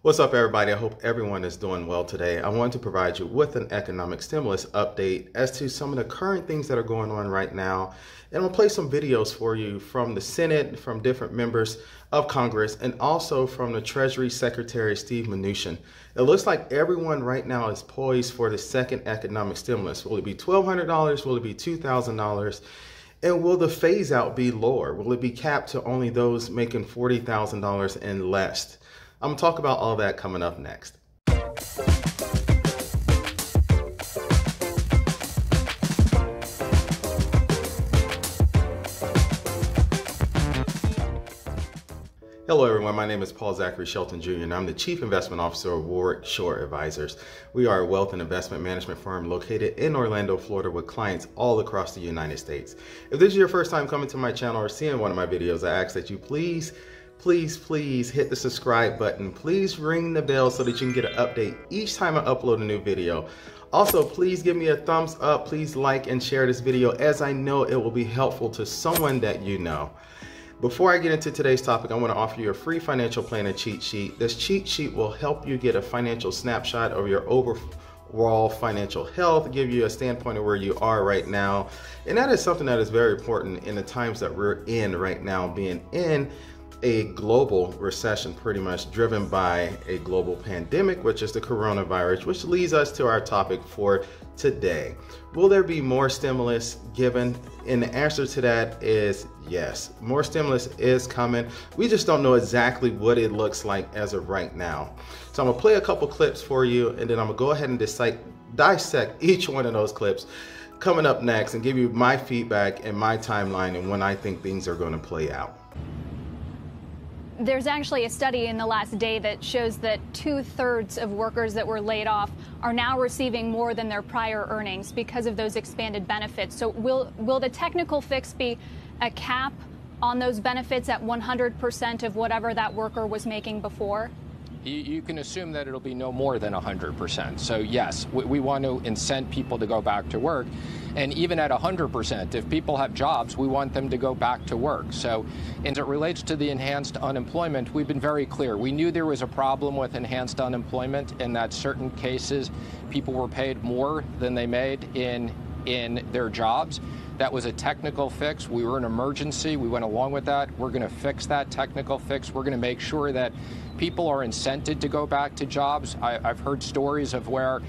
What's up, everybody? I hope everyone is doing well today. I want to provide you with an economic stimulus update as to some of the current things that are going on right now. And I'm going to play some videos for you from the Senate, from different members of Congress, and also from the Treasury Secretary, Steve Mnuchin. It looks like everyone right now is poised for the second economic stimulus. Will it be $1,200? Will it be $2,000? And will the phase out be lower? Will it be capped to only those making $40,000 and less? I'm going to talk about all that coming up next. Hello everyone, my name is Paul Zachary Shelton Jr. and I'm the Chief Investment Officer of Warwick Shore Advisors. We are a wealth and investment management firm located in Orlando, Florida with clients all across the United States. If this is your first time coming to my channel or seeing one of my videos, I ask that you please hit the subscribe button. Please ring the bell so that you can get an update each time I upload a new video. Also, please give me a thumbs up. Please like and share this video, as I know it will be helpful to someone that you know. Before I get into today's topic, I want to offer you a free financial planner cheat sheet. This cheat sheet will help you get a financial snapshot of your overall financial health, give you a standpoint of where you are right now. And that is something that is very important in the times that we're in right now, being in a global recession, pretty much driven by a global pandemic, which is the coronavirus, which leads us to our topic for today. Will there be more stimulus given? And the answer to that is yes. More stimulus is coming. We just don't know exactly what it looks like as of right now. So I'm gonna play a couple clips for you, and then I'm gonna go ahead and dissect each one of those clips coming up next and give you my feedback and my timeline and when I think things are gonna play out. There's actually a study in the last day that shows that 2/3 of workers that were laid off are now receiving more than their prior earnings because of those expanded benefits. So will the technical fix be a cap on those benefits at 100% of whatever that worker was making before? You can assume that it'll be no more than 100%. So yes, we want to incent people to go back to work. And even at 100%, if people have jobs, we want them to go back to work. So as it relates to the enhanced unemployment, we've been very clear. We knew there was a problem with enhanced unemployment in that certain cases people were paid more than they made in their jobs. That was a technical fix. We were in emergency. We went along with that. We're going to fix that technical fix. We're going to make sure that people are incented to go back to jobs. I've heard stories of where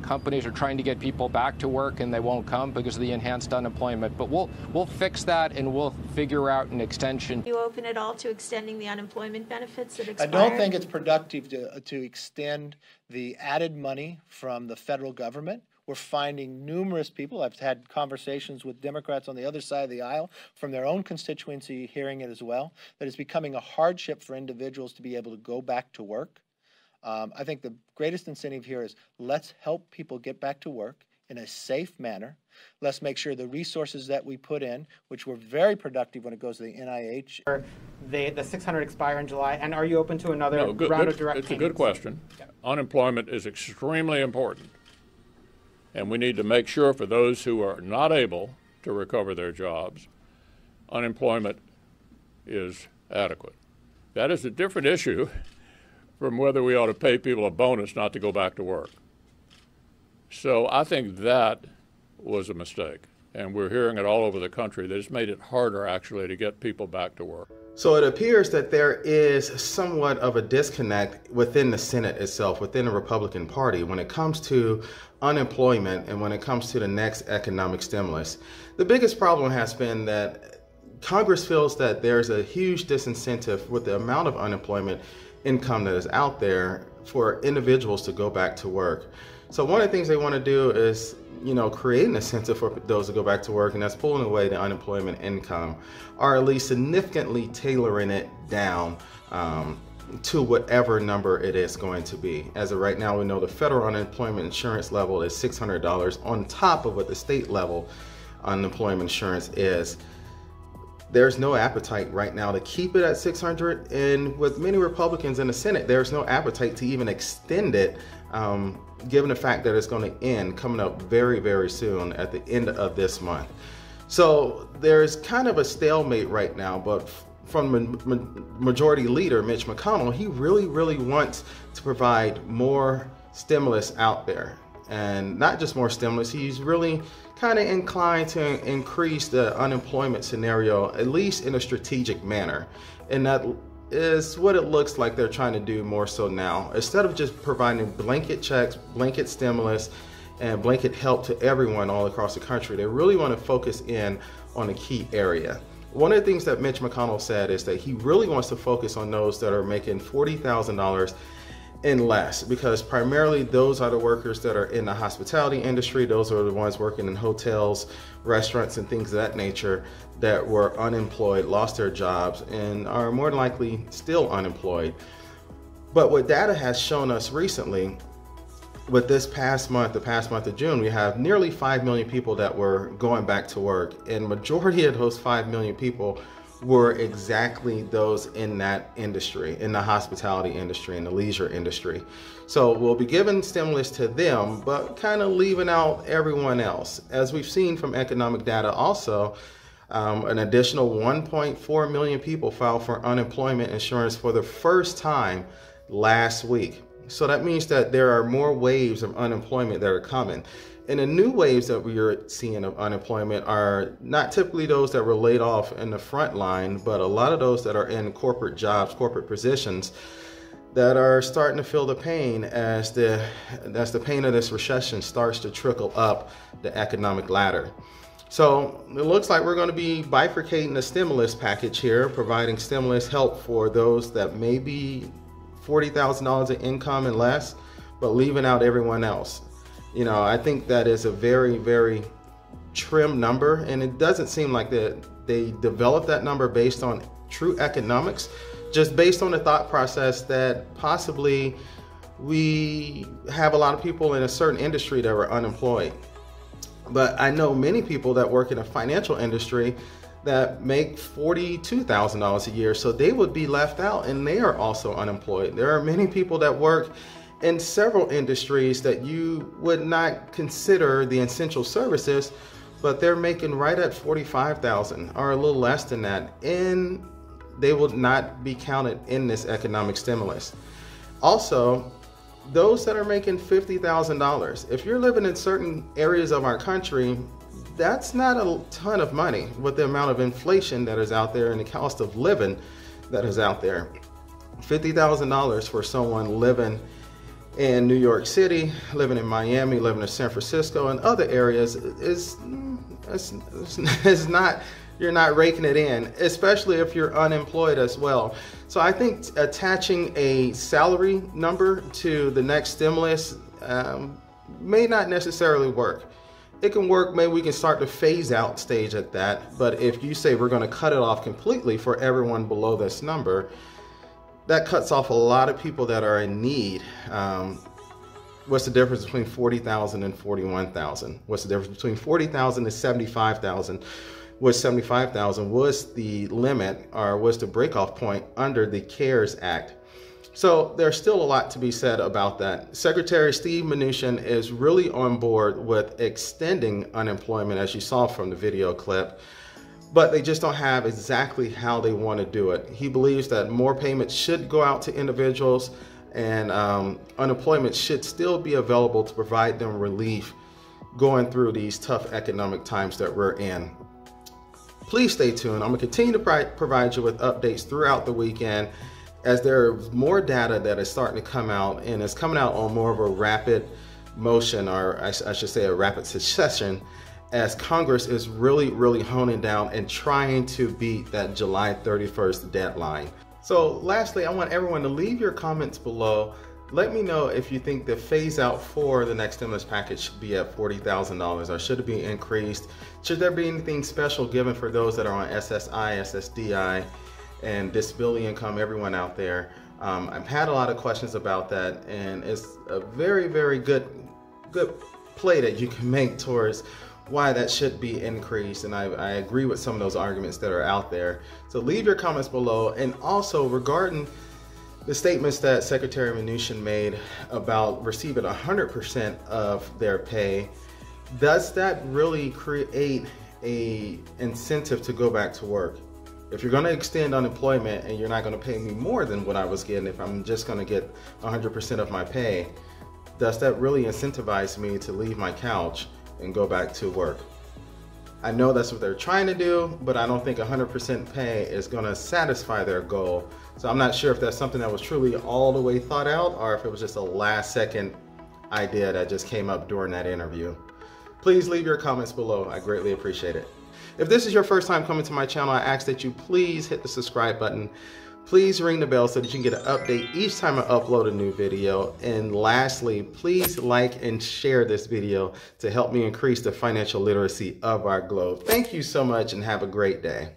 companies are trying to get people back to work and they won't come because of the enhanced unemployment. But we'll fix that and we'll figure out an extension. You open it all to extending the unemployment benefits that expire? I don't think it's productive to extend the added money from the federal government. We're finding numerous people, I've had conversations with Democrats on the other side of the aisle from their own constituency hearing it as well, that it's becoming a hardship for individuals to be able to go back to work. I think the greatest incentive here is let's help people get back to work in a safe manner. Let's make sure the resources that we put in, which were very productive when it goes to the NIH. The 600 expire in July, and are you open to another round of direct payments? It's a good question. Yeah. Unemployment is extremely important. And we need to make sure for those who are not able to recover their jobs, unemployment is adequate. That is a different issue from whether we ought to pay people a bonus not to go back to work. So I think that was a mistake. And we're hearing it all over the country that it's made it harder actually to get people back to work. So it appears that there is somewhat of a disconnect within the Senate itself, within the Republican Party, when it comes to unemployment and when it comes to the next economic stimulus. The biggest problem has been that Congress feels that there's a huge disincentive with the amount of unemployment income that is out there for individuals to go back to work. So one of the things they want to do is, create an incentive for those to go back to work, and that's pulling away the unemployment income, or at least significantly tailoring it down to whatever number it is going to be. As of right now, we know the federal unemployment insurance level is $600 on top of what the state level unemployment insurance is. There's no appetite right now to keep it at $600, and with many Republicans in the Senate, there's no appetite to even extend it, given the fact that it's going to end coming up very, very soon at the end of this month. So there's kind of a stalemate right now, but Majority Leader Mitch McConnell, he really wants to provide more stimulus out there. And not just more stimulus, he's really kind of inclined to increase the unemployment scenario, at least in a strategic manner. And that is what it looks like they're trying to do more so now. Instead of just providing blanket checks, blanket stimulus, and blanket help to everyone all across the country, they really want to focus in on a key area. One of the things that Mitch McConnell said is that he really wants to focus on those that are making $40,000 and less, because primarily those are the workers that are in the hospitality industry. Those are the ones working in hotels, restaurants, and things of that nature that were unemployed, lost their jobs, and are more than likely still unemployed. But what data has shown us recently, with this past month, the past month of June, we have nearly 5 million people that were going back to work, and majority of those 5 million people were exactly those in that industry, in the hospitality industry, in the leisure industry. So we'll be giving stimulus to them, but kind of leaving out everyone else. As we've seen from economic data also, an additional 1.4 million people filed for unemployment insurance for the first time last week. So that means that there are more waves of unemployment that are coming. And the new waves that we are seeing of unemployment are not typically those that were laid off in the front line, but a lot of those that are in corporate jobs, corporate positions, that are starting to feel the pain as the pain of this recession starts to trickle up the economic ladder. So it looks like we're going to be bifurcating the stimulus package here, providing stimulus help for those that may be $40,000 in income and less, but leaving out everyone else. You know, I think that is a very trim number, and it doesn't seem like that they developed that number based on true economics, just based on the thought process that possibly we have a lot of people in a certain industry that were unemployed. But I know many people that work in the financial industry that make $42,000 a year, so they would be left out, and they are also unemployed. There are many people that work in several industries that you would not consider the essential services, but they're making right at $45,000 or a little less than that, and they will not be counted in this economic stimulus. Also, those that are making $50,000, if you're living in certain areas of our country, that's not a ton of money with the amount of inflation that is out there and the cost of living that is out there. $50,000 for someone living in New York City, living in Miami, living in San Francisco and other areas is not, you're not raking it in, especially if you're unemployed as well. So I think attaching a salary number to the next stimulus may not necessarily work. It can work, maybe we can start the phase out stage at that, but if you say we're going to cut it off completely for everyone below this number, that cuts off a lot of people that are in need. What's the difference between 40,000 and 41,000? What's the difference between 40,000 and 75,000? Was 75,000 was the limit, or was the breakoff point under the CARES Act. So there's still a lot to be said about that. Secretary Steve Mnuchin is really on board with extending unemployment, as you saw from the video clip, but they just don't have exactly how they want to do it. He believes that more payments should go out to individuals, and unemployment should still be available to provide them relief going through these tough economic times that we're in. Please stay tuned. I'm going to continue to provide you with updates throughout the weekend as there's more data that is starting to come out, and it's coming out on more of a rapid motion, or I should say a rapid succession, as Congress is really honing down and trying to beat that July 31st deadline. So lastly, I want everyone to leave your comments below. Let me know if you think the phase out for the next stimulus package should be at $40,000, or should it be increased? Should there be anything special given for those that are on SSI, SSDI, and disability income, everyone out there? I've had a lot of questions about that, and it's a very good play that you can make towards why that should be increased, and I agree with some of those arguments that are out there. So leave your comments below. And also regarding the statements that Secretary Mnuchin made about receiving 100% of their pay, does that really create an incentive to go back to work? If you're going to extend unemployment and you're not going to pay me more than what I was getting, if I'm just going to get 100% of my pay, does that really incentivize me to leave my couch and go back to work? I know that's what they're trying to do, but I don't think 100% pay is going to satisfy their goal. So I'm not sure if that's something that was truly all the way thought out, or if it was just a last second idea that just came up during that interview. Please leave your comments below. I greatly appreciate it. If this is your first time coming to my channel, I ask that you please hit the subscribe button. Please ring the bell so that you can get an update each time I upload a new video. And lastly, please like and share this video to help me increase the financial literacy of our globe. Thank you so much and have a great day.